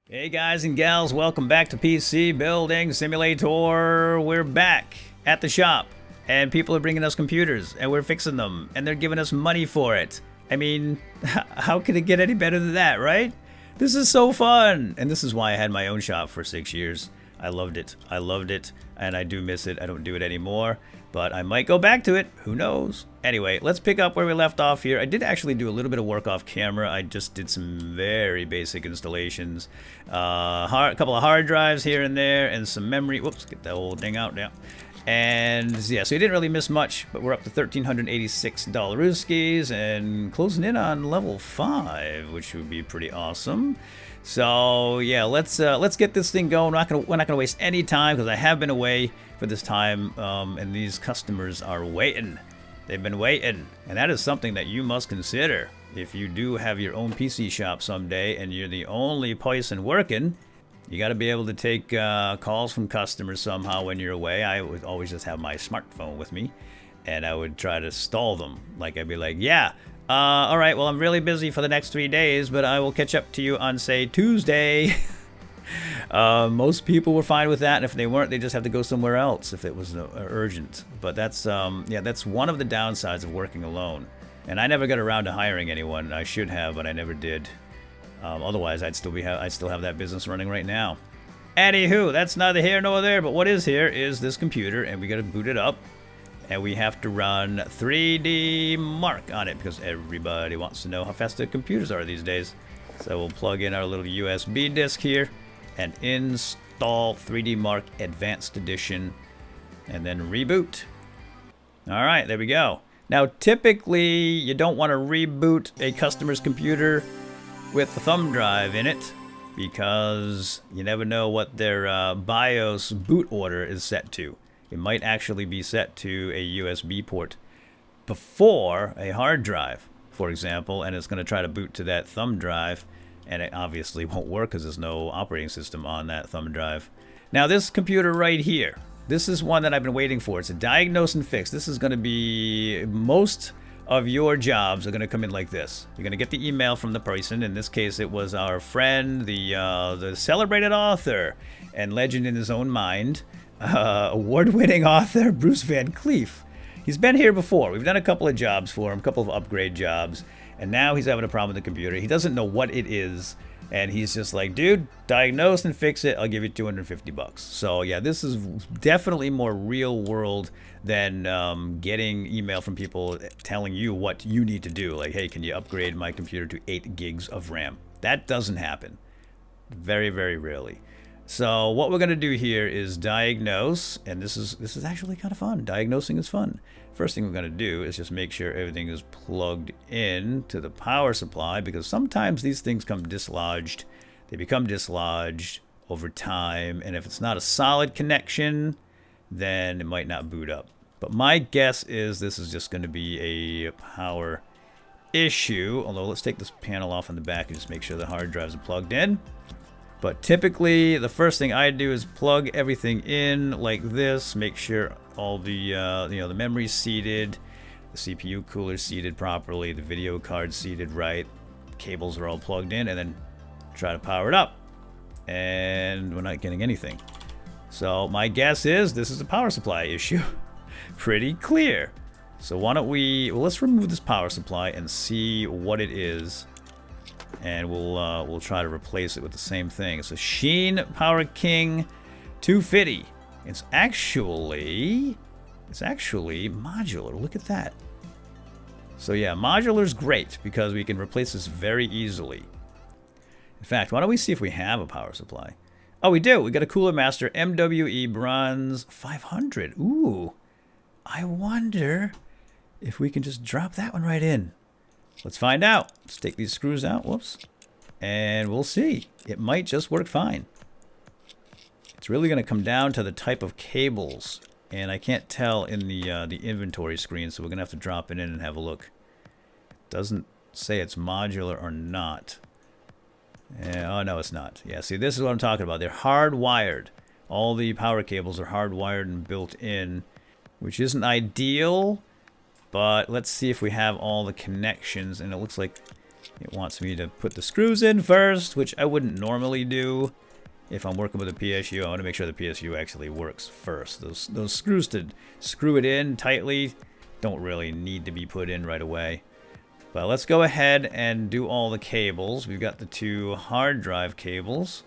Hey guys and gals, welcome back to PC Building Simulator. We're back at the shop and people are bringing us computers and we're fixing them and they're giving us money for it. I mean, how could it get any better than that, right? This is so fun, and this is why I had my own shop for 6 years. I loved it, and I do miss it. I don't do it anymore, but I might go back to it. Who knows? Anyway, let's pick up where we left off here. I did actually do a little bit of work off camera. I just did some very basic installations. A couple of hard drives here and there, and some memory. Whoops, get that old thing out now. And yeah, so you didn't really miss much, but we're up to $1,386 and closing in on level 5, which would be pretty awesome. So yeah, let's get this thing going. We're not gonna waste any time because I have been away for this time, and these customers are waiting. They've been waiting, and that is something that you must consider if you do have your own PC shop someday and you're the only person working. You got to be able to take calls from customers somehow when you're away. I would always just have my smartphone with me, and I would try to stall them. Like, I'd be like, yeah, all right, well, I'm really busy for the next 3 days, but I will catch up to you on, say, Tuesday. Most people were fine with that, and if they weren't, they just have to go somewhere else if it was urgent. But that's, yeah, that's one of the downsides of working alone. And I never got around to hiring anyone. I should have, but I never did. Otherwise, I'd still have that business running right now. Anywho, that's neither here nor there, but what is here is this computer, and we gotta boot it up, and we have to run 3D Mark on it because everybody wants to know how fast the computers are these days. So we'll plug in our little USB disk here and install 3D Mark Advanced Edition, and then reboot. All right, there we go. Now, typically, you don't want to reboot a customer's computer with the thumb drive in it because you never know what their BIOS boot order is set to. It might actually be set to a USB port before a hard drive, for example, and it's going to try to boot to that thumb drive, and it obviously won't work because there's no operating system on that thumb drive. Now, this computer right here, this is one that I've been waiting for. It's a Diagnose and Fix. This is going to be most of your jobs are going to come in like this. You're going to get the email from the person. In this case, it was our friend, the celebrated author and legend in his own mind, award-winning author Bruce Van Cleef. He's been here before. We've done a couple of jobs for him, a couple of upgrade jobs, and now he's having a problem with the computer. He doesn't know what it is, and he's just like, dude, diagnose and fix it. I'll give you $250. So yeah, this is definitely more real world than getting email from people telling you what you need to do. Like, hey, can you upgrade my computer to 8 gigs of RAM? That doesn't happen. Very, very rarely. So what we're gonna do here is diagnose, and this is actually kind of fun. Diagnosing is fun. First thing we're gonna do is just make sure everything is plugged in to the power supply, because sometimes these things come dislodged. They become dislodged over time, and if it's not a solid connection, then it might not boot up. But my guess is this is just gonna be a power issue, although let's take this panel off in the back and just make sure the hard drives are plugged in. But typically, the first thing I do is plug everything in like this, make sure all the the memory's seated, the CPU cooler's seated properly, the video card's seated right, cables are all plugged in, and then try to power it up. And we're not getting anything. So my guess is this is a power supply issue. Pretty clear. So why don't let's remove this power supply and see what it is. And we'll try to replace it with the same thing. It's a Sheen Power King 250. It's actually modular. Look at that. So yeah, modular's great because we can replace this very easily. In fact, why don't we see if we have a power supply? Oh, we do. We got a Cooler Master MWE Bronze 500. Ooh, I wonder if we can just drop that one right in. Let's find out. Let's take these screws out. Whoops. And we'll see. It might just work fine. It's really going to come down to the type of cables. And I can't tell in the inventory screen, so we're going to have to drop it in and have a look. It doesn't say it's modular or not. Oh, no, it's not. Yeah, see, this is what I'm talking about. They're hardwired. All the power cables are hardwired and built in, which isn't ideal. But let's see if we have all the connections, and it looks like It wants me to put the screws in first, which I wouldn't normally do if I'm working with a PSU. I want to make sure the PSU actually works first. Those screws to screw it in tightly don't really need to be put in right away. But let's go ahead and do all the cables. We've got the 2 hard drive cables.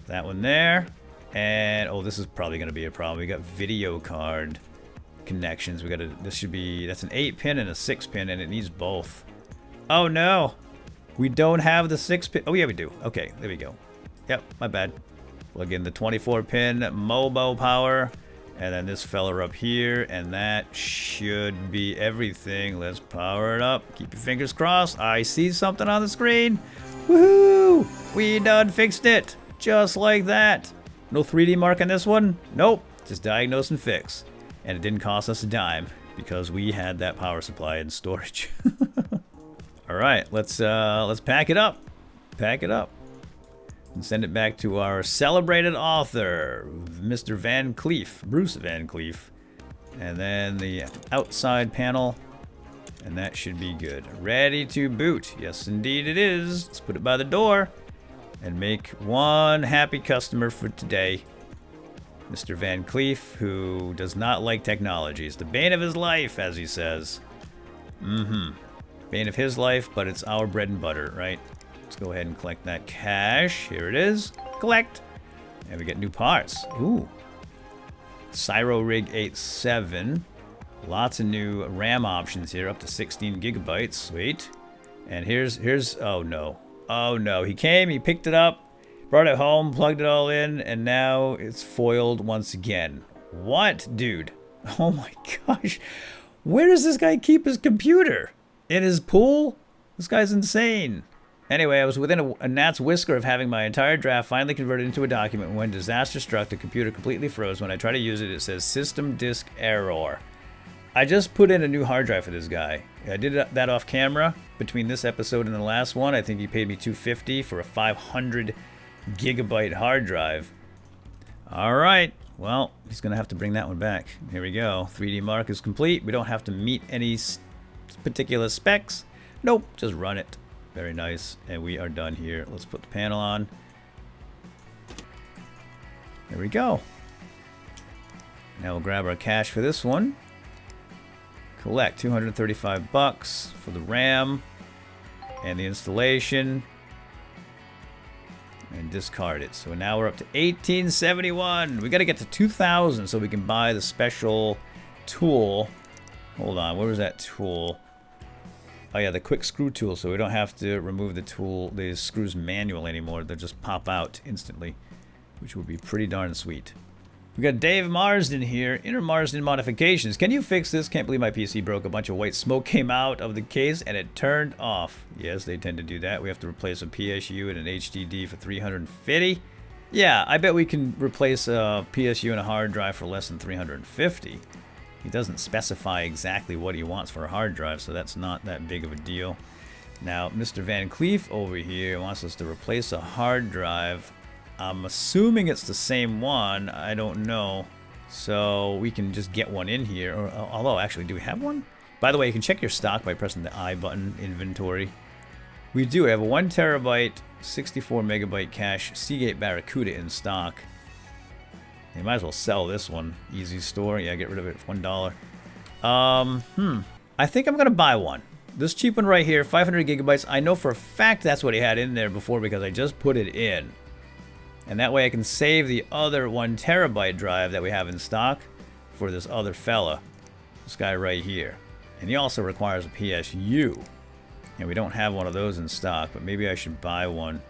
That one there. And, oh, this is probably going to be a problem. We got video card connections. We got to, this should be, that's an 8-pin and a 6-pin, and it needs both. Oh, no. We don't have the 6-pin. Oh, yeah, we do. Okay, there we go. Yep, my bad. Plug in the 24-pin Mobo power. And then this fella up here, and that should be everything. Let's power it up. Keep your fingers crossed. I see something on the screen. Woohoo! We done fixed it. Just like that. No 3D mark on this one? Nope. Just diagnose and fix. And it didn't cost us a dime because we had that power supply in storage. All right, let's pack it up. Pack it up. And send it back to our celebrated author, Mr. Van Cleef, Bruce Van Cleef. And then the outside panel, and that should be good. Ready to boot. Yes, indeed it is. Let's put it by the door and make one happy customer for today. Mr. Van Cleef, who does not like technology. It's the bane of his life, as he says. Bane of his life, but it's our bread and butter, right? Let's go ahead and collect that cash. Here it is. Collect. And we get new parts. Ooh. Cyro Rig 8.7. Lots of new RAM options here, up to 16 gigabytes. Sweet. And here's, oh no. Oh no. He came, he picked it up, brought it home, plugged it all in, and now it's foiled once again. What, dude? Oh my gosh. Where does this guy keep his computer? In his pool? This guy's insane. Anyway, I was within a gnat's whisker of having my entire draft finally converted into a document. When disaster struck, the computer completely froze. When I try to use it, it says system disk error. I just put in a new hard drive for this guy. I did that off camera between this episode and the last one. I think he paid me $250 for a 500 gigabyte hard drive. All right. Well, he's going to have to bring that one back. Here we go. 3D mark is complete. We don't have to meet any particular specs. Nope, just run it. Very nice. And we are done here. Let's put the panel on. There we go. Now we'll grab our cash for this one. Collect $235 for the RAM and the installation. And discard it. So now we're up to 1871. We got to get to 2000 so we can buy the special tool. Hold on, where was that tool? Oh yeah, the quick screw tool, so we don't have to remove the tool, the screws manual anymore. They'll just pop out instantly, which would be pretty darn sweet. We got Dave Marsden here, Inner Marsden Modifications. Can you fix this? Can't believe my PC broke. A bunch of white smoke came out of the case and it turned off. Yes, they tend to do that. We have to replace a PSU and an HDD for $350. Yeah, I bet we can replace a PSU and a hard drive for less than $350. He doesn't specify exactly what he wants for a hard drive, so that's not that big of a deal. Now, Mr. Van Cleef over here wants us to replace a hard drive. I'm assuming it's the same one. I don't know. So we can just get one in here. Or, although, actually, do we have one? By the way, you can check your stock by pressing the I button, inventory. We do have a 1 terabyte, 64 megabyte cache Seagate Barracuda in stock. You might as well sell this one. Easy store. Yeah, get rid of it for $1. I think I'm going to buy one. This cheap one right here, 500 gigabytes. I know for a fact that's what he had in there before because I just put it in. And that way I can save the other 1 terabyte drive that we have in stock for this other fella. This guy right here. And he also requires a PSU. And we don't have one of those in stock, but maybe I should buy one.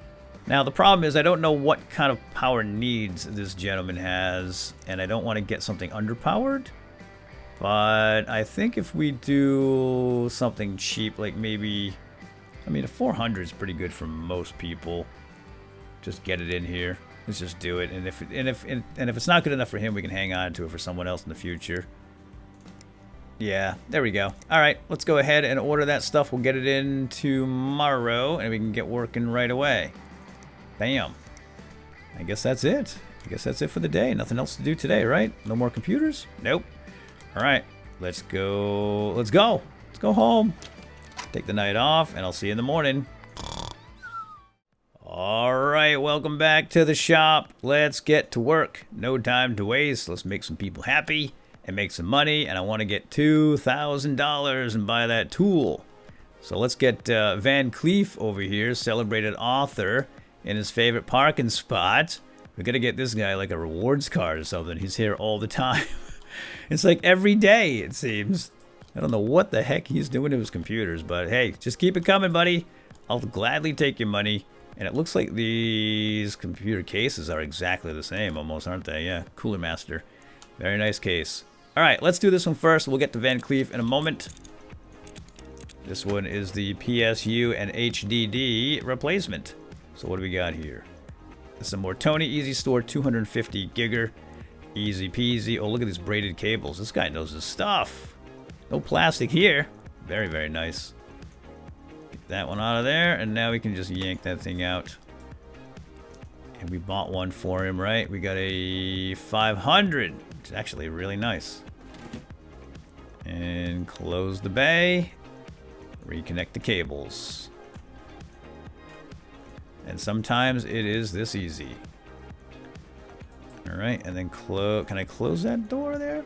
Now, the problem is I don't know what kind of power needs this gentleman has, and I don't want to get something underpowered. But I think if we do something cheap, like maybe, I mean, a 400 is pretty good for most people. Just get it in here. Let's just do it. And if it's not good enough for him, we can hang on to it for someone else in the future. Yeah, there we go. All right, let's go ahead and order that stuff. We'll get it in tomorrow, and we can get working right away. Bam. I guess that's it. I guess that's it for the day. Nothing else to do today, right? No more computers? Nope. All right. Let's go. Let's go. Let's go home. take the night off, and I'll see you in the morning. Alright, welcome back to the shop. Let's get to work. No time to waste. Let's make some people happy and make some money. And I want to get $2,000 and buy that tool. So let's get Van Cleef over here, celebrated author, in his favorite parking spot. We're going to get this guy like a rewards card or something. He's here all the time. It's like every day, it seems. I don't know what the heck he's doing to his computers, but hey, just keep it coming, buddy. I'll gladly take your money. And it looks like these computer cases are exactly the same almost, aren't they? Yeah, Cooler Master. Very nice case. All right, let's do this one first. We'll get to Van Cleef in a moment. This one is the Psu and Hdd Replacement. So what do we got here? Some more Tony Easy Store 250 gigger. Easy peasy. Oh, look at these braided cables. This guy knows his stuff. No plastic here. Very, very nice. Get that one out of there, and now we can just yank that thing out. And we bought one for him, right? We got a 500. It's actually really nice. And close the bay. Reconnect the cables. And sometimes it is this easy. Alright, and then can I close that door there?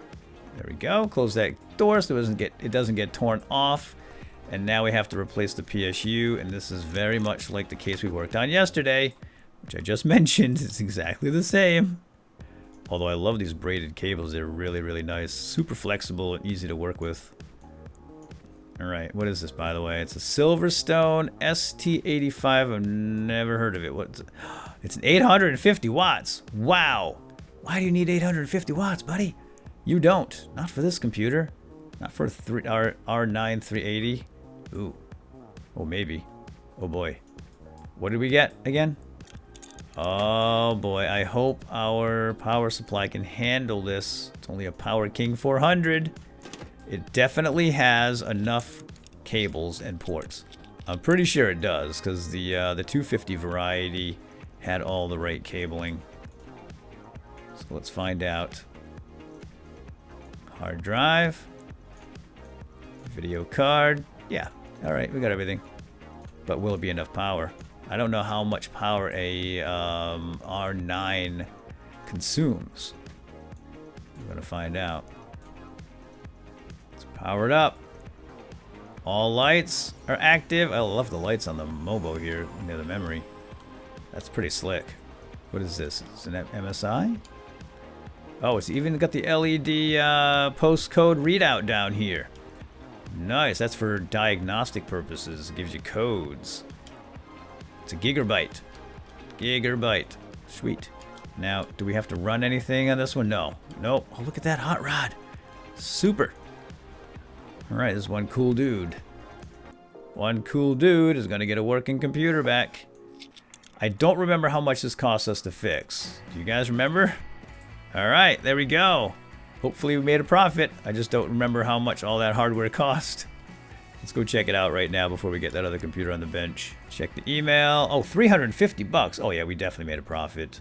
There we go. Close that door so it doesn't get torn off. And now we have to replace the PSU, and this is very much like the case we worked on yesterday, which I just mentioned. It's exactly the same. Although I love these braided cables. They're really, really nice. Super flexible and easy to work with. Alright, what is this, by the way? It's a Silverstone ST85. I've never heard of it. What's it? It's an 850 watts. Wow. Why do you need 850 watts, buddy? You don't. Not for this computer. Not for R9 380. Ooh. Oh, maybe. Oh, boy. What did we get again? Oh, boy. I hope our power supply can handle this. It's only a Power King 400. It definitely has enough cables and ports. I'm pretty sure it does, because the 250 variety had all the right cabling. So let's find out. Hard drive. Video card. Yeah. All right, we got everything. But will it be enough power? I don't know how much power a R9 consumes. I'm going to find out. Let's power it up. All lights are active. I love the lights on the Mobo here near the memory. That's pretty slick. What is this? Is it an MSI? Oh, it's even got the LED postcode readout down here. Nice. That's for diagnostic purposes. It gives you codes. It's a Gigabyte. Gigabyte. Sweet. Now, do we have to run anything on this one? No. Nope. Oh, look at that hot rod. Super. Alright, this is one cool dude. One cool dude is going to get a working computer back. I don't remember how much this cost us to fix. Do you guys remember? Alright, there we go. Hopefully we made a profit. I just don't remember how much all that hardware cost. Let's go check it out right now before we get that other computer on the bench. Check the email. Oh, 350 bucks. Oh yeah, we definitely made a profit.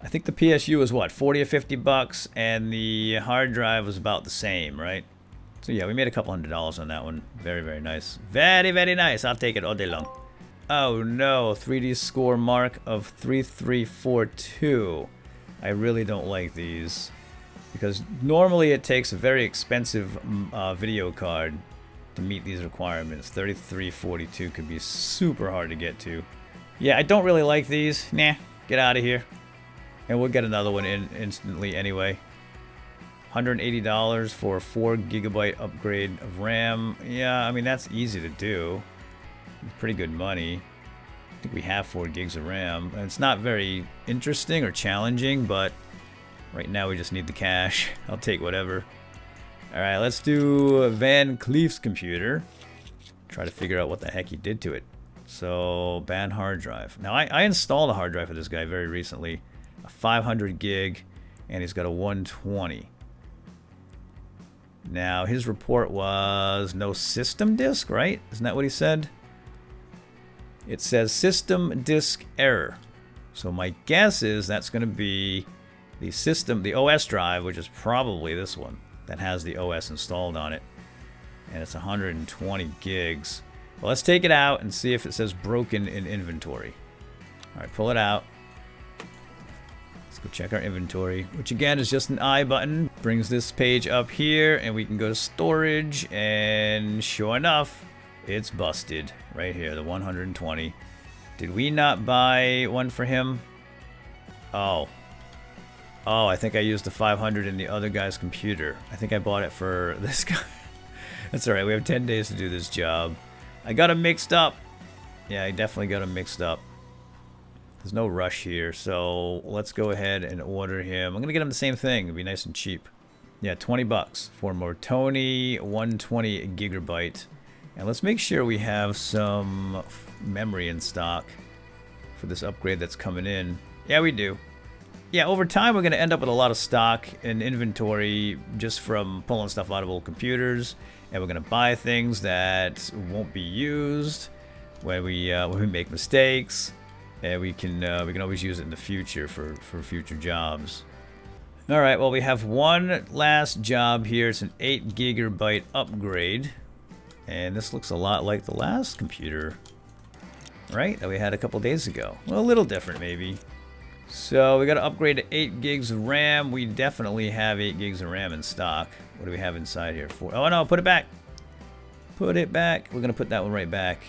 I think the PSU was what, 40 or 50 bucks, and the hard drive was about the same, right? So yeah, we made a couple $100 on that one. Very, very nice. Very, very nice. I'll take it all day long. Oh no, 3D score mark of 3342. I really don't like these, because normally it takes a very expensive video card to meet these requirements. 3342 could be super hard to get to. Yeah, I don't really like these. Nah, get out of here. And we'll get another one in instantly anyway. $180 for a 4 gigabyte upgrade of RAM. Yeah, I mean, that's easy to do. Pretty good money. I think we have 4 gigs of RAM. And it's not very interesting or challenging, but right now we just need the cash. I'll take whatever. Alright, let's do Van Cleef's computer. Try to figure out what the heck he did to it. So, ban hard drive. Now, I installed a hard drive for this guy very recently. A 500 gig, and he's got a 120. Now, his report was no system disk, right? Isn't that what he said? It says system disk error. So my guess is that's going to be the OS drive, which is probably this one that has the OS installed on it. And it's 120 gigs. Well, let's take it out and see if it says broken in inventory. All right, pull it out. Let's go check our inventory, which again is just an I button. Brings this page up here, and we can go to storage, and sure enough, it's busted right here, the 120. Did we not buy one for him? Oh. Oh, I think I used the 500 in the other guy's computer. I think I bought it for this guy. That's alright, we have 10 days to do this job. I got them mixed up. Yeah, I definitely got them mixed up. There's no rush here, so let's go ahead and order him. I'm going to get him the same thing. It'll be nice and cheap. Yeah, 20 bucks for Mortoni 120 gigabyte. And let's make sure we have some memory in stock for this upgrade that's coming in. Yeah, we do. Yeah, over time we're going to end up with a lot of stock and inventory just from pulling stuff out of old computers. And we're going to buy things that won't be used when we make mistakes. And we can always use it in the future for future jobs. All right, well, we have one last job here. It's an 8 gigabyte upgrade. And this looks a lot like the last computer, right, that we had a couple days ago. Well, a little different, maybe. So we got to upgrade to 8 gigs of RAM. We definitely have 8 gigs of RAM in stock. What do we have inside here? Oh, no, put it back. Put it back. We're going to put that one right back.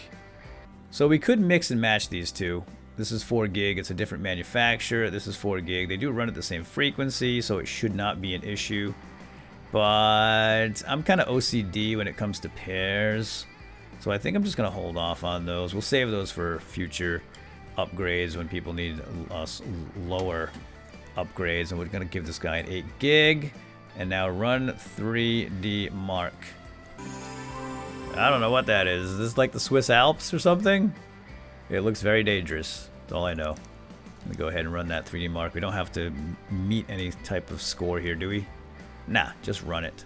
So we could mix and match these two. This is 4 gig. It's a different manufacturer. This is 4 gig. They do run at the same frequency, so it should not be an issue. But I'm kind of OCD when it comes to pairs. So I think I'm just going to hold off on those. We'll save those for future upgrades when people need lower upgrades. And we're going to give this guy an 8 gig. And now run 3D Mark. I don't know what that is. Is this like the Swiss Alps or something? It looks very dangerous. That's all I know. I'm going to go ahead and run that 3D Mark. We don't have to meet any type of score here, do we? Nah, just run it.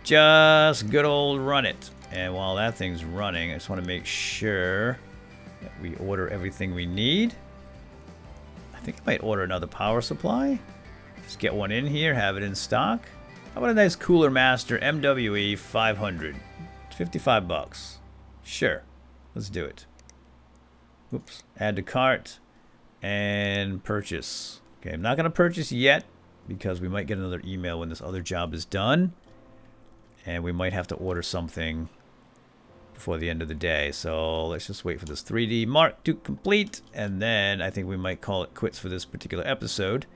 Just good old run it. And while that thing's running, I just want to make sure that we order everything we need. I think I might order another power supply. Just get one in here, have it in stock. How about a nice Cooler Master MWE 500? It's 55 bucks. Sure, let's do it. Oops, add to cart and purchase. Okay, I'm not going to purchase yet because we might get another email when this other job is done. And we might have to order something before the end of the day. So let's just wait for this 3D Mark to complete. And then I think we might call it quits for this particular episode.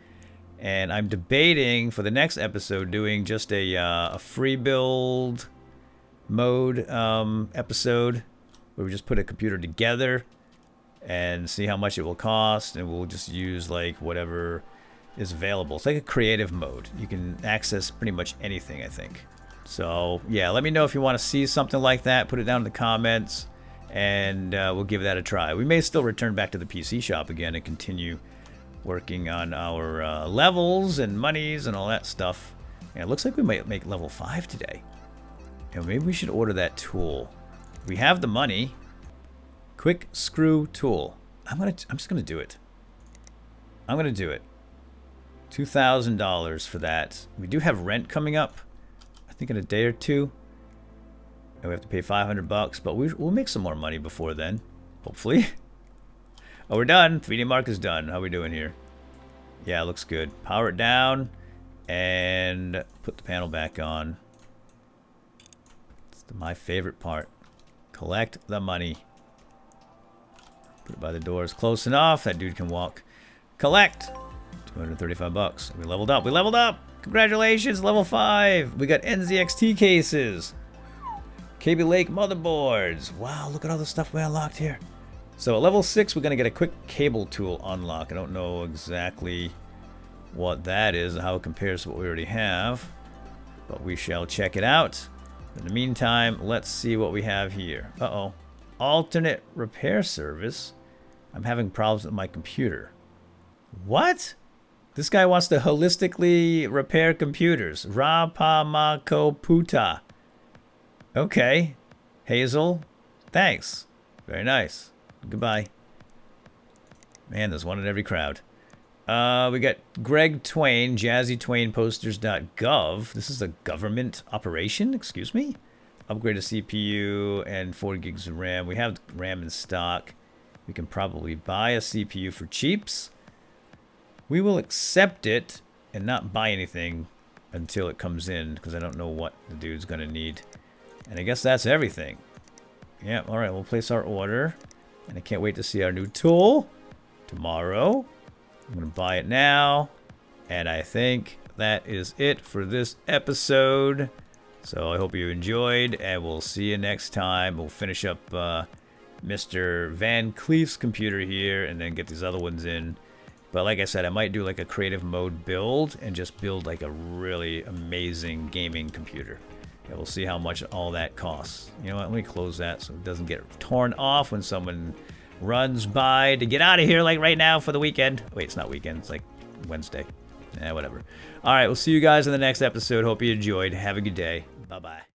And I'm debating for the next episode doing just a free build mode episode where we just put a computer together and see how much it will cost. And we'll just use like whatever is available. It's like a creative mode. You can access pretty much anything, I think. So yeah, let me know if you want to see something like that. Put it down in the comments and we'll give that a try. We may still return back to the PC shop again and continue working on our levels and monies and all that stuff. And it looks like we might make level 5 today. And maybe we should order that tool. We have the money. Quick screw tool. I'm just gonna do it. I'm gonna do it. $2,000 for that. We do have rent coming up, I think in a day or two. And we have to pay 500 bucks, but we'll make some more money before then, hopefully. Oh, we're done. 3D Mark is done. How are we doing here? Yeah, it looks good. Power it down and put the panel back on. It's my favorite part. Collect the money. Put it by the doors close enough. That dude can walk. Collect. 235 bucks. We leveled up. We leveled up. Congratulations, level 5. We got NZXT cases. KB Lake motherboards. Wow, look at all the stuff we unlocked here. So at level 6, we're going to get a quick cable tool unlock. I don't know exactly what that is and how it compares to what we already have, but we shall check it out. In the meantime, let's see what we have here. Uh-oh. Alternate repair service. I'm having problems with my computer. What? This guy wants to holistically repair computers. Rapamakoputa. Okay. Hazel. Thanks. Very nice. Goodbye. Man, there's one in every crowd. We got Greg Twain, jazzytwainposters.gov. This is a government operation? Excuse me? upgrade a CPU and 4 gigs of RAM. We have RAM in stock. We can probably buy a CPU for cheaps. We will accept it and not buy anything until it comes in, because I don't know what the dude's going to need. And I guess that's everything. Yeah, all right, we'll place our order. And I can't wait to see our new tool tomorrow. I'm going to buy it now. And I think that is it for this episode. So I hope you enjoyed, and we'll see you next time. We'll finish up Mr. Van Cleef's computer here and then get these other ones in. But like I said, I might do like a creative mode build and just build like a really amazing gaming computer. Yeah, we'll see how much all that costs. You know what? Let me close that so it doesn't get torn off when someone runs by to get out of here like right now for the weekend. Wait, it's not weekend. It's like Wednesday. Whatever. All right, we'll see you guys in the next episode. Hope you enjoyed. Have a good day. Bye-bye.